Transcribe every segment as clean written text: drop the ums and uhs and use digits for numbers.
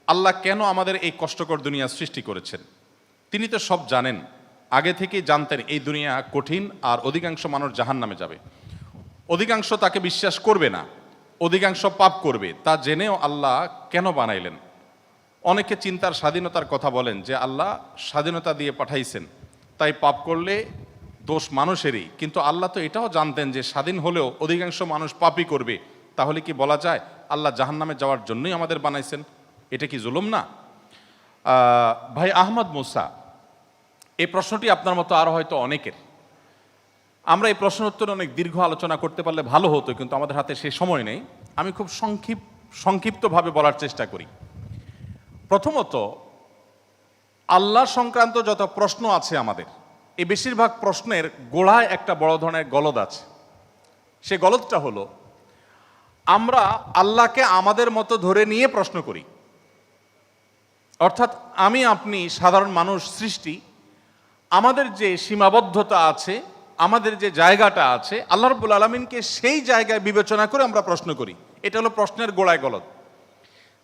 আল্লাহ কেন আমাদের এই কষ্টকর দুনিয়া সৃষ্টি করেছেন? তিনি তো সব জানেন, আগে থেকেই জানতেন এই দুনিয়া কঠিন, আর অধিকাংশ মানুষ জাহান্নামে যাবে, অধিকাংশ তাকে বিশ্বাস করবে না, অধিকাংশ পাপ করবে। তা জেনেও আল্লাহ কেন বানাইলেন? অনেকে চিন্তার স্বাধীনতার কথা বলেন যে আল্লাহ স্বাধীনতা দিয়ে পাঠাইছেন, তাই পাপ করলে দোষ মানুষেরই। কিন্তু আল্লাহ তো এটাও জানতেন যে স্বাধীন হলেও অধিকাংশ মানুষ পাপই করবে। তাহলে কি বলা যায় আল্লাহ জাহান্নামে যাওয়ার জন্যই আমাদের বানাইছেন? এটা কি জুলুম না? ভাই আহমদ মুসা, এই প্রশ্নটি আপনার মতো আরও হয়তো অনেকের। আমরা এই প্রশ্ন উত্তরে অনেক দীর্ঘ আলোচনা করতে পারলে ভালো হতো, কিন্তু আমাদের হাতে সে সময় নেই। আমি খুব সংক্ষিপ্তভাবে বলার চেষ্টা করি। প্রথমত, আল্লাহ সংক্রান্ত যত প্রশ্ন আছে আমাদের, এই বেশিরভাগ প্রশ্নের গোড়ায় একটা বড় ধরনের গলদ আছে। সে গলদটা হলো, আমরা আল্লাহকে আমাদের মতো ধরে নিয়ে প্রশ্ন করি। অর্থাৎ আমি আপনি সাধারণ মানুষ সৃষ্টি, আমাদের যে সীমাবদ্ধতা আছে, আমাদের যে জায়গাটা আছে, আল্লাহ রাব্বুল আলামিনকে সেই জায়গায় বিবেচনা করে আমরা প্রশ্ন করি। এটা হলো প্রশ্নের গোড়ায় গলদ।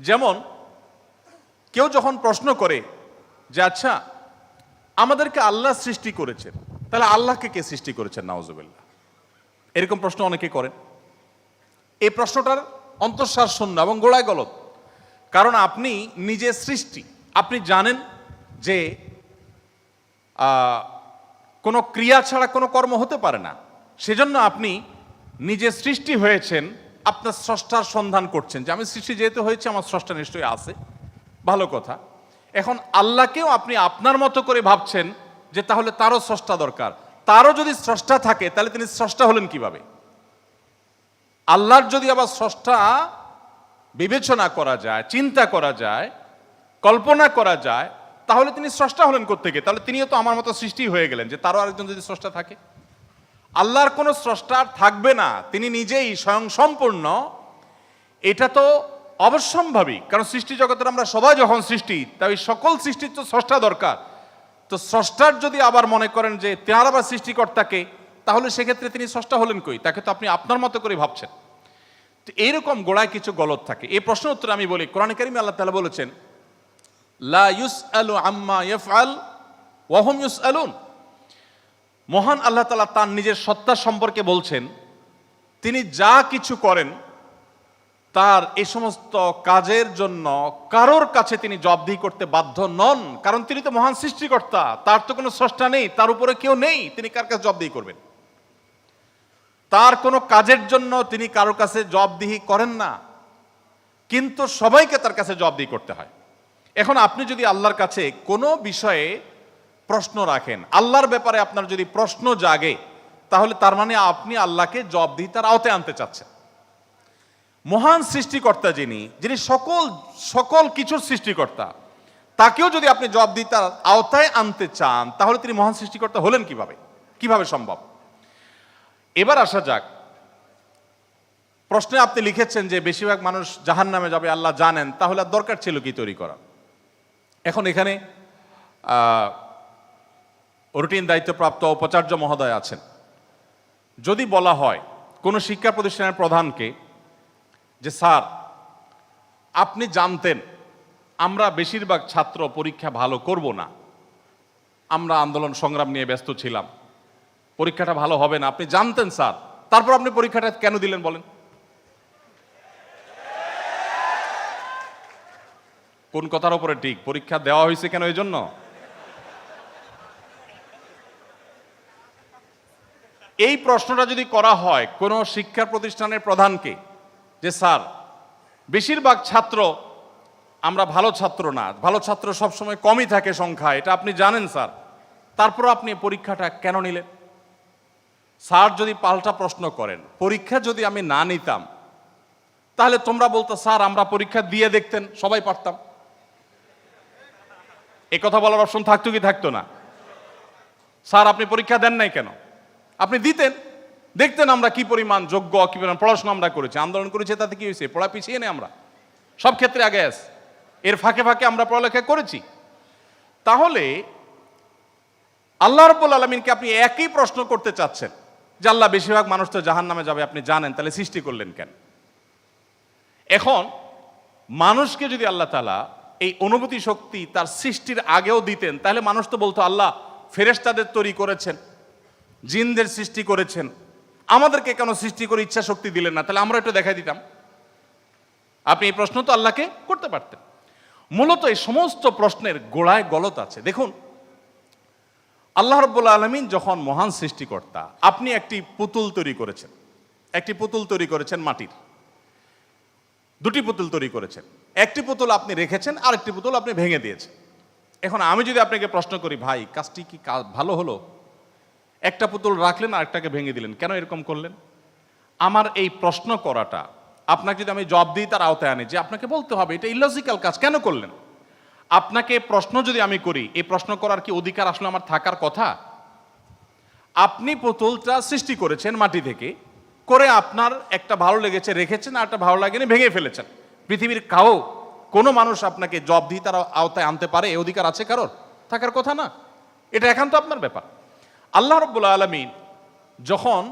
যেমন কেউ যখন প্রশ্ন করে যে আচ্ছা, আমাদেরকে আল্লাহ সৃষ্টি করেছেন, তাহলে আল্লাহকে কে সৃষ্টি করেছেন? নাউজুবিল্লাহ, এরকম প্রশ্ন অনেকে করেন। এই প্রশ্নটার অন্তঃসার শূন্য এবং গোড়ায় গলদ। কারণ আপনি নিজে সৃষ্টি, আপনি জানেন যে কোনো ক্রিয়া ছাড়া কোনো কর্ম হতে পারে না। সেজন্য আপনি নিজে সৃষ্টি হয়েছেন, আপনার স্রষ্টার সন্ধান করছেন যে আমি সৃষ্টি যেহেতু হয়েছে, আমার স্রষ্টা নিশ্চয়ই আছে। ভালো কথা। এখন আল্লাহকেও আপনি আপনার মতো করে ভাবছেন যে তাহলে তারও স্রষ্টা দরকার। তারও যদি স্রষ্টা থাকে তাহলে তিনি স্রষ্টা হলেন কিভাবে? আল্লাহর যদি আবার স্রষ্টা বিবেচনা করা যায়, চিন্তা করা যায়, কল্পনা করা যায়, তাহলে তিনি স্রষ্টা হলেন কোত্থেকে? তাহলে তিনিও তো আমার মতো সৃষ্টি হয়ে গেলেন, যে তারও আরেকজন যদি স্রষ্টা থাকে। আল্লাহর কোনো স্রষ্টা থাকবে না, তিনি নিজেই স্বয়ং সম্পূর্ণ। এটা তো অবশ্যম্ভাবী, কারণ সৃষ্টি জগতের আমরা সবাই যখন সৃষ্টি, তাই সকল সৃষ্টির তো স্রষ্টা দরকার। তো স্রষ্টার যদি আবার মনে করেন যে তার আবার সৃষ্টিকর্তাকে, তাহলে সেক্ষেত্রে তিনি স্রষ্টা হলেন কই? তাকে তো আপনি আপনার মতো করে ভাবছেন। তো এইরকম গোড়ায় কিছু গলদ থাকে। এই প্রশ্ন উত্তরে আমি বলি, কোরআনে কারিমে আল্লাহ তাআলা বলেছেন, লা ইউসআলু আম্মা ইয়াফআল ওয়া হুম ইউসআলুন। মহান আল্লাহ তাআলা তার নিজের সত্তা সম্পর্কে বলছেন, তিনি যা কিছু করেন তার এই সমস্ত কাজের জন্য কারোর কাছে তিনি জবাবদিহি করতে বাধ্য নন। কারণ তিনি তো মহান সৃষ্টিকর্তা, তার তো কোনো স্রষ্টা নেই, তার উপরে কেউ নেই, তিনি কার কাছে জবাবদিহি করবেন? তার কোনো কাজের জন্য তিনি কারোর কাছে জবাবদিহি করেন না, কিন্তু সবাইকে তার কাছে জবাবদিহি করতে হয়। এখন আপনি যদি আল্লাহর কাছে কোনো বিষয়ে প্রশ্ন রাখেন, আল্লাহর ব্যাপারে আপনার যদি প্রশ্ন জাগে, তাহলে তার মানে আপনি আল্লাহকে জবাবদিহিতার আওতায় আনতে চাচ্ছেন। মহান সৃষ্টিকর্তা যিনি সকল কিছুর সৃষ্টিকর্তা, তাকেও যদি আপনি জবাবদিহিতার আওতায় আনতে চান, তাহলে তিনি মহান সৃষ্টিকর্তা হলেন কিভাবে সম্ভব? এবার আসা যাক, প্রশ্নে আপনি লিখেছেন যে বেশিরভাগ মানুষ জাহান্নামে যাবে আল্লাহ জানেন, তাহলে আর দরকার ছিল কি তৈরি করা? এখন এখানে রুটিন দায়িত্বপ্রাপ্ত উপাচার্য মহোদয় আছেন। যদি বলা হয় কোনো শিক্ষা প্রতিষ্ঠানের প্রধানকে যে স্যার, আপনি জানতেন আমরা বেশিরভাগ ছাত্র পরীক্ষা ভালো করব না, আমরা আন্দোলন সংগ্রাম নিয়ে ব্যস্ত ছিলাম, পরীক্ষাটা ভালো হবে না, আপনি জানতেন স্যার, তারপর আপনি পরীক্ষাটা কেন দিলেন বলেন? কোন কথার উপরে ঠিক? পরীক্ষা দেওয়া হয়েছে কেন এই জন্য? এই প্রশ্নটা যদি করা হয় কোন শিক্ষা প্রতিষ্ঠানের প্রধানকে যে স্যার, বেশিরভাগ ছাত্র আমরা ভালো ছাত্র না, ভালো ছাত্র সবসময় কমই থাকে সংখ্যা, এটা আপনি জানেন স্যার, তারপর আপনি পরীক্ষাটা কেন নিলেন? স্যার যদি পাল্টা প্রশ্ন করেন, পরীক্ষা যদি আমি না নিতাম, তাহলে তোমরা বলতো স্যার আমরা পরীক্ষা দিয়ে দেখতেন, সবাই পারতাম। এ কথা বলার অপশন থাকতো কি থাকতো না? স্যার আপনি পরীক্ষা দেন নাই কেন? আপনি দিতেন, দেখতেন আমরা কি পরিমাণ যোগ্য, কি পরিমাণ পড়াশোনা আমরা করেছি, আন্দোলন করেছি, তাতে কি হয়েছে? পড়া পিছিয়ে নেই আমরা, সব ক্ষেত্রে আগে আছি, এর ফাঁকে ফাঁকে আমরা পড়ালেখা করেছি। তাহলে আল্লাহ রাব্বুল আলামিনকে আপনি একই প্রশ্ন করতে চাচ্ছেন যে আল্লাহ বেশিরভাগ মানুষ তো জাহান্নামে যাবে, আপনি জানেন, তাহলে সৃষ্টি করলেন কেন? এখন মানুষকে যদি আল্লাহ তাআলা এই অনুভূতি শক্তি তার সৃষ্টির আগেও দিতেন, তাহলে মানুষ তো বলতো আল্লাহ ফেরেশতাদের তৈরি করেছেন, জিনদের সৃষ্টি করেছেন, আমাদেরকে কেন সৃষ্টি করে ইচ্ছা শক্তি দিলেন না? তাহলে আমরা একটু দেখাই দিতাম। আপনি এই প্রশ্ন তো আল্লাহকে করতে পারতেন। মূলত এই সমস্ত প্রশ্নের গোড়ায় গলত আছে। দেখুন, আল্লাহ রাব্বুল আলামিন যখন মহান সৃষ্টিকর্তা, আপনি একটি পুতুল তৈরি করেছেন, একটি পুতুল তৈরি করেছেন মাটির, দুটি পুতুল তৈরি করেছেন। একটি পুতুল আপনি রেখেছেন, আর একটি পুতুল আপনি ভেঙে দিয়েছেন। এখন আমি যদি আপনাকে প্রশ্ন করি, ভাই কাজটি কি ভালো হলো? একটা পুতুল রাখলেন আর একটাকে ভেঙে দিলেন, কেন এরকম করলেন? আমার এই প্রশ্ন করাটা আপনাকে যদি আমি জবাব দিই তার আওতায় আনি, যে আপনাকে বলতে হবে এটা ইলজিক্যাল কাজ, কেন করলেন? আপনাকে প্রশ্ন যদি আমি করি, এই প্রশ্ন করার কি অধিকার আসলে আমার থাকার কথা? আপনি পুতুলটা সৃষ্টি করেছেন মাটি থেকে, করে আপনার একটা ভালো লেগেছে রেখেছেন, আর একটা ভালো লাগেনি ভেঙে ফেলেছেন। পৃথিবীর কোনো মানুষ আপনাকে জবাব দিয়ে তার আওতায় আনতে পারে? এই অধিকার আছে কারোর? থাকার কথা না। এটা একান্ত আপনার ব্যাপার। আল্লাহ রাব্বুল আলামিন যখন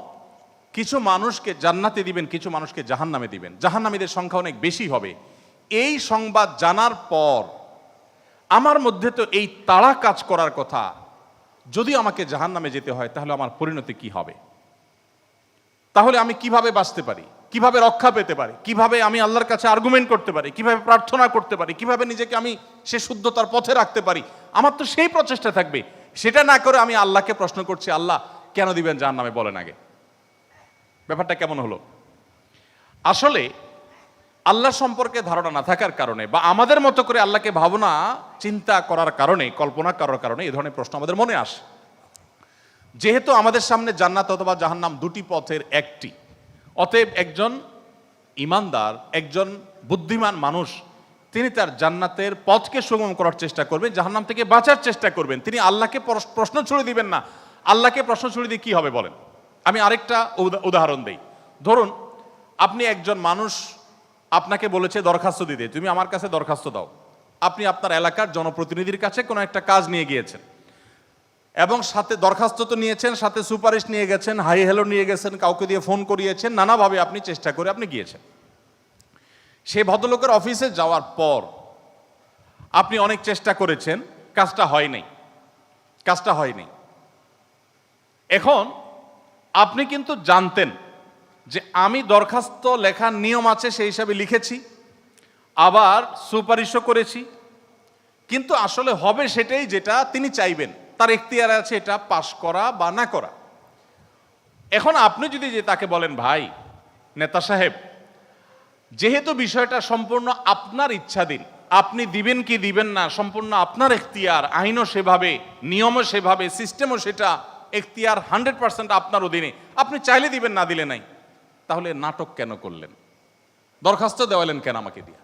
কিছু মানুষকে জান্নাতে দিবেন, কিছু মানুষকে জাহান্নামে দিবেন, জাহান্নামীদের সংখ্যা অনেক বেশি হবে, এই সংবাদ জানার পর আমার মধ্যে তো এই তাড়া কাজ করার কথা, যদি আমাকে জাহান্নামে যেতে হয় তাহলে আমার পরিণতি কি হবে? তাহলে আমি কিভাবে বাঁচতে পারি, কিভাবে রক্ষা পেতে পারি, কিভাবে আমি আল্লাহর কাছে আর্গুমেন্ট করতে পারি, কিভাবে প্রার্থনা করতে পারি, কিভাবে নিজেকে আমি সে শুদ্ধতার পথে রাখতে পারি? আমার তো সেই প্রচেষ্টা থাকবে। সেটা না করে আমি আল্লাহকে প্রশ্ন করছি, আল্লাহ কেন দিবেন জাহান্নামে, বলেন আগে। ব্যাপারটা কেমন হলো? আসলে আল্লাহ সম্পর্কে ধারণা না থাকার কারণে, বা আমাদের মতো করে আল্লাহকে ভাবনা চিন্তা করার কারণে, কল্পনা করার কারণে এই ধরনের প্রশ্ন আমাদের মনে আসে। যেহেতু আমাদের সামনে জান্নাত অথবা জাহান্নাম দুটি পথের একটি, অতএব একজন ইমানদার, একজন বুদ্ধিমান মানুষ, তিনি তার জান্নাতের পথকে সুগম করার চেষ্টা করবেন, জাহান্নাম থেকে বাঁচার চেষ্টা করবেন। তিনি আল্লাহকে প্রশ্ন ছুড়ে দিবেন না। আল্লাহকে প্রশ্ন ছুড়ে দিয়ে কি হবে বলেন? আমি আরেকটা উদাহরণ দেই। ধরুন, আপনি একজন মানুষ, আপনাকে বলেছে দরখাস্ত দিতে, তুমি আমার কাছে দরখাস্ত দাও। আপনি আপনার এলাকার জনপ্রতিনিধির কাছে কোনো একটা কাজ নিয়ে গিয়েছেন, এবং সাথে দরখাস্ত তো নিয়েছেন, সাথে সুপারিশ নিয়ে গেছেন, হাই হ্যালো নিয়ে গেছেন, কাউকে দিয়ে ফোন করিয়েছেন, নানাভাবে আপনি চেষ্টা করে আপনি গিয়েছেন। সেই ভদ্রলোকের অফিসে যাওয়ার পর আপনি অনেক চেষ্টা করেছেন, কাজটা হয়নি। এখন আপনি কিন্তু জানতেন যে আমি দরখাস্ত লেখার নিয়ম আছে সেই হিসাবে লিখেছি, আবার সুপারিশও করেছি, কিন্তু আসলে হবে সেটাই যেটা তিনি চাইবেন, তার এখতিয়ার আছে এটা পাশ করা বা না করা। এখন আপনি যদি যে তাকে বলেন, ভাই নেতা সাহেব, যেহেতু বিষয়টা সম্পূর্ণ আপনার ইচ্ছাধীন, আপনি দিবেন কি দিবেন না সম্পূর্ণ আপনার এখতিয়ার, আইনও সেভাবে, নিয়মও সেভাবে, সিস্টেমও সেটা, এখতিয়ার 100% আপনার অধীনে, আপনি চাইলে দিবেন, না দিলে নাই, তাহলে নাটক কেন করলেন? দরখাস্ত দেওয়ালেন কেন আমাকে দিয়ে?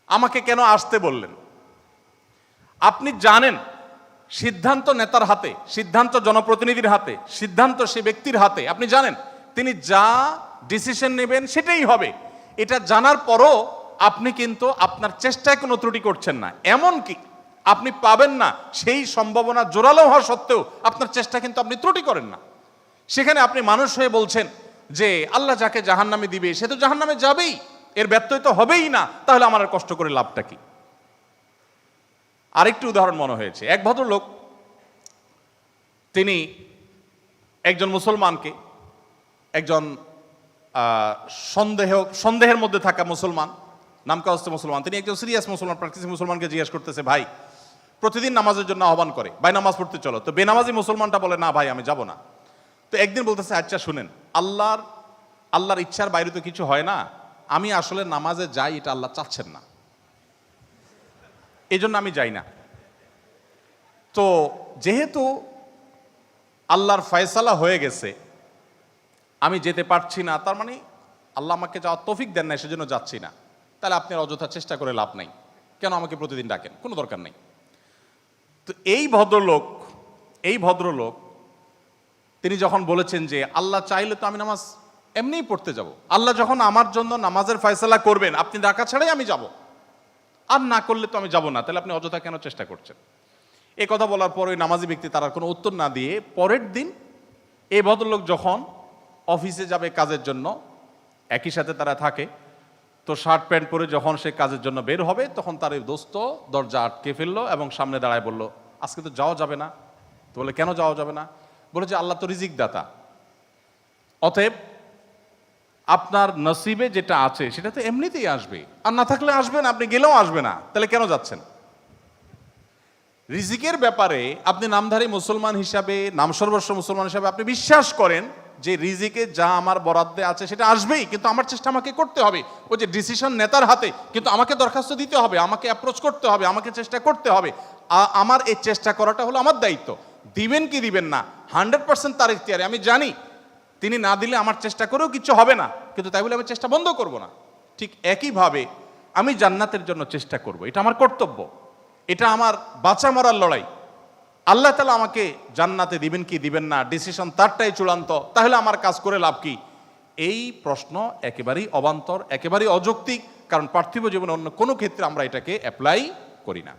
আমাকে কেন আসতে বললেন? আপনি জানেন সিদ্ধান্ত নেতার হাতে, সিদ্ধান্ত জনপ্রতিনিধির হাতে, সিদ্ধান্ত সে ব্যক্তির হাতে। আপনি জানেন তিনি যা ডিসিশন নেবেন সেটাই হবে। এটা জানার পরও আপনি কিন্তু আপনার চেষ্টায় কোনো ত্রুটি করছেন না, এমনকি আপনি পাবেন না সেই সম্ভাবনা জোরালো হওয়া সত্ত্বেও আপনার চেষ্টা কিন্তু আপনি ত্রুটি করেন না। সেখানে আপনি মানুষ হয়ে বলছেন যে আল্লাহ যাকে জাহান্নামে দিবে সে তো জাহান্নামে যাবেই, এর ব্যত্যয় তো হবেই না, তাহলে আমার আর কষ্ট করে লাভটা কি? আরেকটি উদাহরণ মনে হয়েছে। এক ভদ্রলোক, তিনি একজন মুসলমানকে, একজন সন্দেহের মধ্যে থাকা মুসলমান, নামকাওস্তে মুসলমান, তিনি একজন সিরিয়াস মুসলমান, প্র্যাকটিসিং মুসলমানকে জিজ্ঞেস করতেছে, ভাই প্রতিদিন নামাজের জন্য আহ্বান করে, ভাই নামাজ পড়তে চলো। তো বেনামাজি মুসলমানটা বলে, না ভাই আমি যাব না। তো একদিন বলতেছে, আচ্ছা শুনেন, আল্লাহর ইচ্ছার বাইরে তো কিছু হয় না, আমি আসলে নামাজে যাই, এটা আল্লাহ চাচ্ছেন না, এই জন্য আমি যাই না। তো যেহেতু আল্লাহর ফয়সালা হয়ে গেছে, আমি যেতে পারছি না, তার মানে আল্লাহ আমাকে যাওয়ার তৌফিক দেন না, সেজন্য যাচ্ছি না। তাহলে আপনি অযথা চেষ্টা করে লাভ নাই, কেন আমাকে প্রতিদিন ডাকেন, কোনো দরকার নেই। তো এই ভদ্রলোক তিনি যখন বলেছেন যে আল্লাহ চাইলে তো আমি নামাজ এমনিই পড়তে যাব, আল্লাহ যখন আমার জন্য নামাজের ফয়সালা করবেন, আপনি ডাকা ছাড়াই আমি যাব, আর না করলে তো আমি যাব না, তাহলে আপনি অযথা কেন চেষ্টা করছেন? এই কথা বলার পর ওই নামাজি ব্যক্তি তার আর কোনো উত্তর না দিয়ে পরের দিন এই ভদ্রলোক যখন অফিসে যাবে কাজের জন্য, একই সাথে তারা থাকে, তো তো শার্ট প্যান্ট পরে যখন সে কাজের জন্য বের হবে, তখন তার এই দোস্ত দরজা আটকে ফেললো এবং সামনে দাঁড়ায় বলল, আজকে তো যাওয়া যাবে না। তো বলে, কেন যাওয়া যাবে না? বলে যে আল্লাহ তো রিজিক দাতা, অতএব আপনার নসিবে যেটা আছে সেটা তো এমনিতেই আসবে, আর না থাকলে আসবে না, আপনি গেলেও আসবে না, তাহলে কেন যাচ্ছেন? রিজিকের ব্যাপারে আপনি নামধারী মুসলমান হিসাবে, নামসর্বস্ব মুসলমান হিসাবে আপনি বিশ্বাস করেন যে রিজিকে যা আমার বরাদ্দে আছে সেটা আসবেই, কিন্তু আমার চেষ্টা আমাকে করতে হবে। ওই যে ডিসিশন নেতার হাতে, কিন্তু আমাকে দরখাস্ত দিতে হবে, আমাকে অ্যাপ্রোচ করতে হবে, আমাকে চেষ্টা করতে হবে। আমার এই চেষ্টা করাটা হলো আমার দায়িত্ব। দিবেন কি দিবেন না 100% তার ইখতিয়ারে। আমি জানি তিনি না দিলে আমার চেষ্টা করেও কিছু হবে না, কিন্তু তাই বলে আমি চেষ্টা বন্ধ করব না। ঠিক একইভাবে আমি জান্নাতের জন্য চেষ্টা করব, এটা আমার কর্তব্য, এটা আমার বাঁচা মরার লড়াই। আল্লাহ তাআলা আমাকে জান্নাতে দিবেন কি দিবেন না ডিসিশন তারটাই চূড়ান্ত, তাহলে আমার কাজ করে লাভ কি? এই প্রশ্ন একেবারেই অবান্তর, একেবারেই অযৌক্তিক, কারণ পার্থিব জীবনে অন্য কোনো ক্ষেত্রে আমরা এটাকে অ্যাপ্লাই করি না।